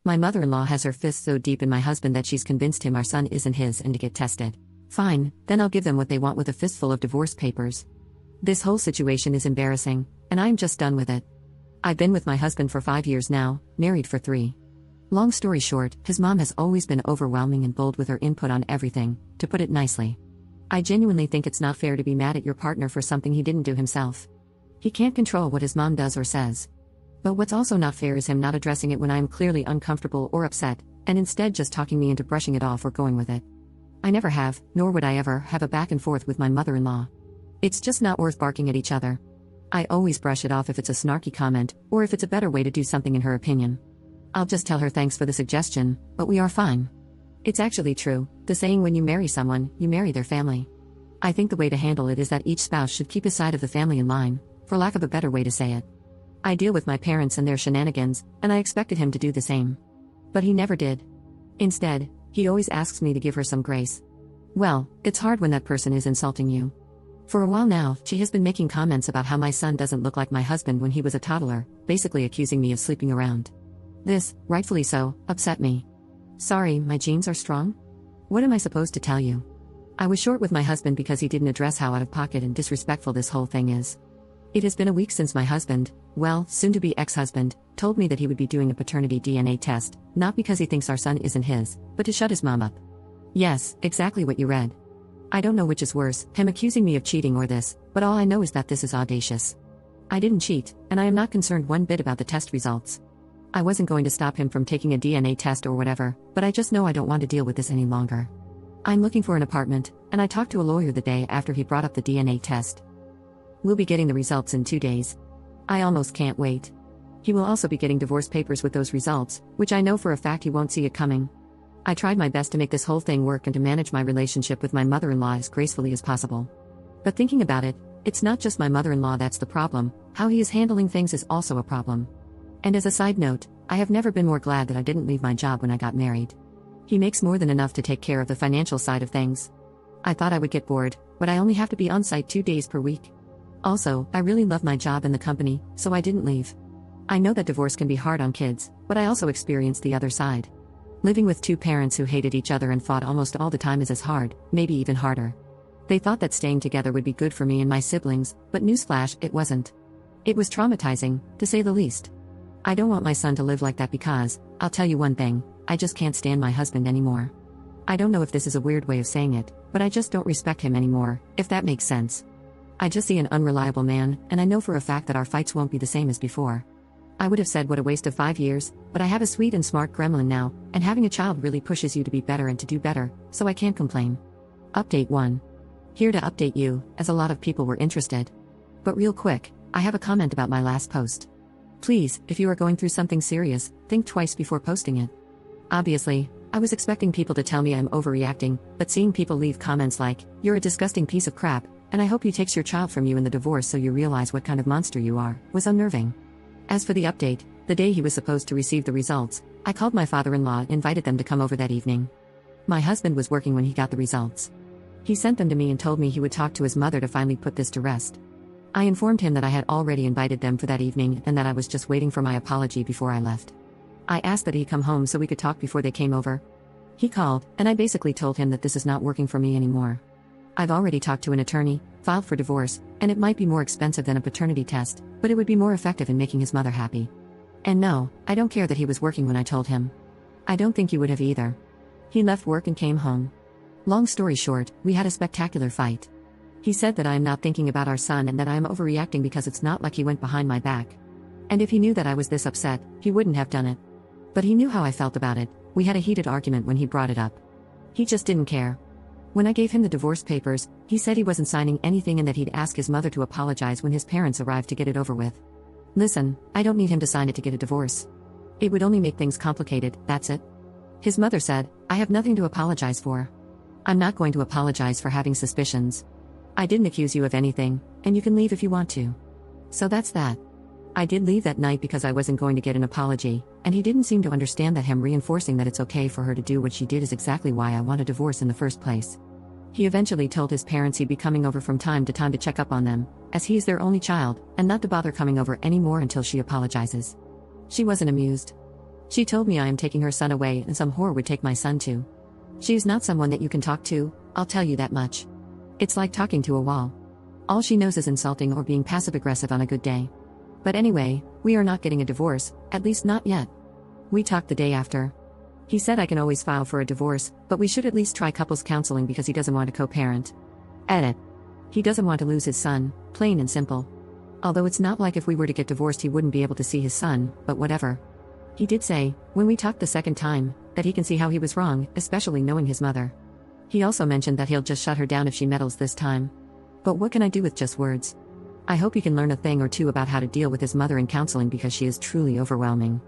My mother-in-law has her fists so deep in my husband that she's convinced him our son isn't his and to get tested. Fine, then I'll give them what they want with a fistful of divorce papers. This whole situation is embarrassing, and I'm just done with it. I've been with my husband for 5 years now, married for 3. Long story short, his mom has always been overwhelming and bold with her input on everything, to put it nicely. I genuinely think it's not fair to be mad at your partner for something he didn't do himself. He can't control what his mom does or says. But what's also not fair is him not addressing it when I am clearly uncomfortable or upset, and instead just talking me into brushing it off or going with it. I never have, nor would I ever, have a back and forth with my mother-in-law. It's just not worth barking at each other. I always brush it off if it's a snarky comment, or if it's a better way to do something in her opinion. I'll just tell her thanks for the suggestion, but we are fine. It's actually true, the saying when you marry someone, you marry their family. I think the way to handle it is that each spouse should keep his side of the family in line, for lack of a better way to say it. I deal with my parents and their shenanigans, and I expected him to do the same. But he never did. Instead, he always asks me to give her some grace. Well, it's hard when that person is insulting you. For a while now, she has been making comments about how my son doesn't look like my husband when he was a toddler, basically accusing me of sleeping around. This, rightfully so, upset me. Sorry, my genes are strong? What am I supposed to tell you? I was short with my husband because he didn't address how out of pocket and disrespectful this whole thing is. It has been a week since my husband, well, soon-to-be ex-husband, told me that he would be doing a paternity DNA test, not because he thinks our son isn't his, but to shut his mom up. Yes, exactly what you read. I don't know which is worse, him accusing me of cheating or this, but all I know is that this is audacious. I didn't cheat, and I am not concerned one bit about the test results. I wasn't going to stop him from taking a DNA test or whatever, but I just know I don't want to deal with this any longer. I'm looking for an apartment, and I talked to a lawyer the day after he brought up the DNA test. We'll be getting the results in 2 days. I almost can't wait. He will also be getting divorce papers with those results, which I know for a fact he won't see it coming. I tried my best to make this whole thing work and to manage my relationship with my mother-in-law as gracefully as possible. But thinking about it, it's not just my mother-in-law that's the problem, how he is handling things is also a problem. And as a side note, I have never been more glad that I didn't leave my job when I got married. He makes more than enough to take care of the financial side of things. I thought I would get bored, but I only have to be on site 2 days per week. Also, I really love my job and the company, so I didn't leave. I know that divorce can be hard on kids, but I also experienced the other side. Living with 2 parents who hated each other and fought almost all the time is as hard, maybe even harder. They thought that staying together would be good for me and my siblings, but newsflash, it wasn't. It was traumatizing, to say the least. I don't want my son to live like that because, I'll tell you one thing, I just can't stand my husband anymore. I don't know if this is a weird way of saying it, but I just don't respect him anymore, if that makes sense. I just see an unreliable man, and I know for a fact that our fights won't be the same as before. I would have said what a waste of 5 years, but I have a sweet and smart gremlin now, and having a child really pushes you to be better and to do better, so I can't complain. Update 1. Here to update you, as a lot of people were interested. But real quick, I have a comment about my last post. Please, if you are going through something serious, think twice before posting it. Obviously, I was expecting people to tell me I'm overreacting, but seeing people leave comments like, "You're a disgusting piece of crap, and I hope he takes your child from you in the divorce so you realize what kind of monster you are," was unnerving. As for the update, the day he was supposed to receive the results, I called my father-in-law and invited them to come over that evening. My husband was working when he got the results. He sent them to me and told me he would talk to his mother to finally put this to rest. I informed him that I had already invited them for that evening and that I was just waiting for my apology before I left. I asked that he come home so we could talk before they came over. He called, and I basically told him that this is not working for me anymore. I've already talked to an attorney, filed for divorce, and it might be more expensive than a paternity test, but it would be more effective in making his mother happy. And no, I don't care that he was working when I told him. I don't think you would have either. He left work and came home. Long story short, we had a spectacular fight. He said that I am not thinking about our son and that I am overreacting because it's not like he went behind my back. And if he knew that I was this upset, he wouldn't have done it. But he knew how I felt about it. We had a heated argument when he brought it up. He just didn't care. When I gave him the divorce papers, he said he wasn't signing anything and that he'd ask his mother to apologize when his parents arrived to get it over with. Listen, I don't need him to sign it to get a divorce. It would only make things complicated, that's it. His mother said, "I have nothing to apologize for. I'm not going to apologize for having suspicions. I didn't accuse you of anything, and you can leave if you want to." So that's that. I did leave that night because I wasn't going to get an apology, and he didn't seem to understand that him reinforcing that it's okay for her to do what she did is exactly why I want a divorce in the first place. He eventually told his parents he'd be coming over from time to time to check up on them, as he is their only child, and not to bother coming over anymore until she apologizes. She wasn't amused. She told me I am taking her son away and some whore would take my son too. She is not someone that you can talk to, I'll tell you that much. It's like talking to a wall. All she knows is insulting or being passive-aggressive on a good day. But anyway, we are not getting a divorce, at least not yet. We talked the day after. He said I can always file for a divorce, but we should at least try couples counseling because he doesn't want to co-parent. Edit. He doesn't want to lose his son, plain and simple. Although it's not like if we were to get divorced he wouldn't be able to see his son, but whatever. He did say, when we talked the second time, that he can see how he was wrong, especially knowing his mother. He also mentioned that he'll just shut her down if she meddles this time. But what can I do with just words? I hope he can learn a thing or two about how to deal with his mother in counseling because she is truly overwhelming.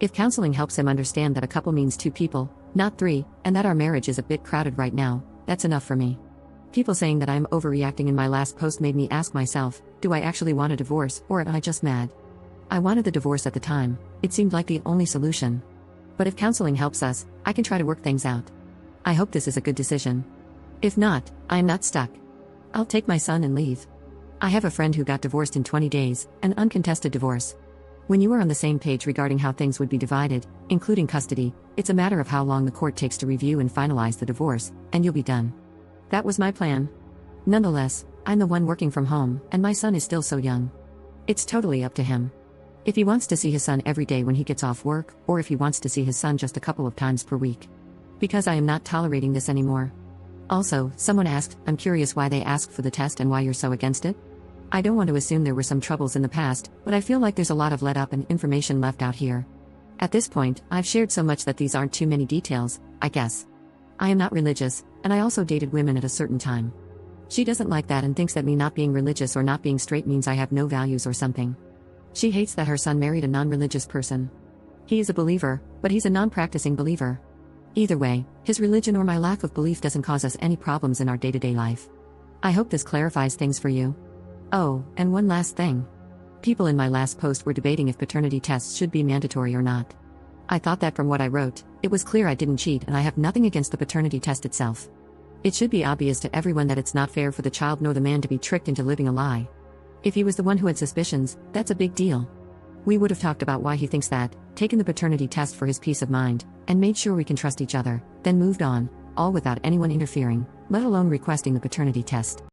If counseling helps him understand that a couple means two people, not three, and that our marriage is a bit crowded right now, that's enough for me. People saying that I'm overreacting in my last post made me ask myself, do I actually want a divorce, or am I just mad? I wanted the divorce at the time, it seemed like the only solution. But if counseling helps us, I can try to work things out. I hope this is a good decision. If not, I'm not stuck. I'll take my son and leave. I have a friend who got divorced in 20 days, an uncontested divorce. When you are on the same page regarding how things would be divided, including custody, it's a matter of how long the court takes to review and finalize the divorce, and you'll be done. That was my plan. Nonetheless, I'm the one working from home, and my son is still so young. It's totally up to him. If he wants to see his son every day when he gets off work, or if he wants to see his son just a couple of times per week. Because I am not tolerating this anymore. Also, someone asked, I'm curious why they asked for the test and why you're so against it? I don't want to assume there were some troubles in the past, but I feel like there's a lot of let up and information left out here. At this point, I've shared so much that these aren't too many details, I guess. I am not religious, and I also dated women at a certain time. She doesn't like that and thinks that me not being religious or not being straight means I have no values or something. She hates that her son married a non-religious person. He is a believer, but he's a non-practicing believer. Either way, his religion or my lack of belief doesn't cause us any problems in our day-to-day life. I hope this clarifies things for you. Oh, and one last thing. People in my last post were debating if paternity tests should be mandatory or not. I thought that from what I wrote, it was clear I didn't cheat and I have nothing against the paternity test itself. It should be obvious to everyone that it's not fair for the child nor the man to be tricked into living a lie. If he was the one who had suspicions, that's a big deal. We would have talked about why he thinks that, taken the paternity test for his peace of mind, and made sure we can trust each other, then moved on, all without anyone interfering, let alone requesting the paternity test.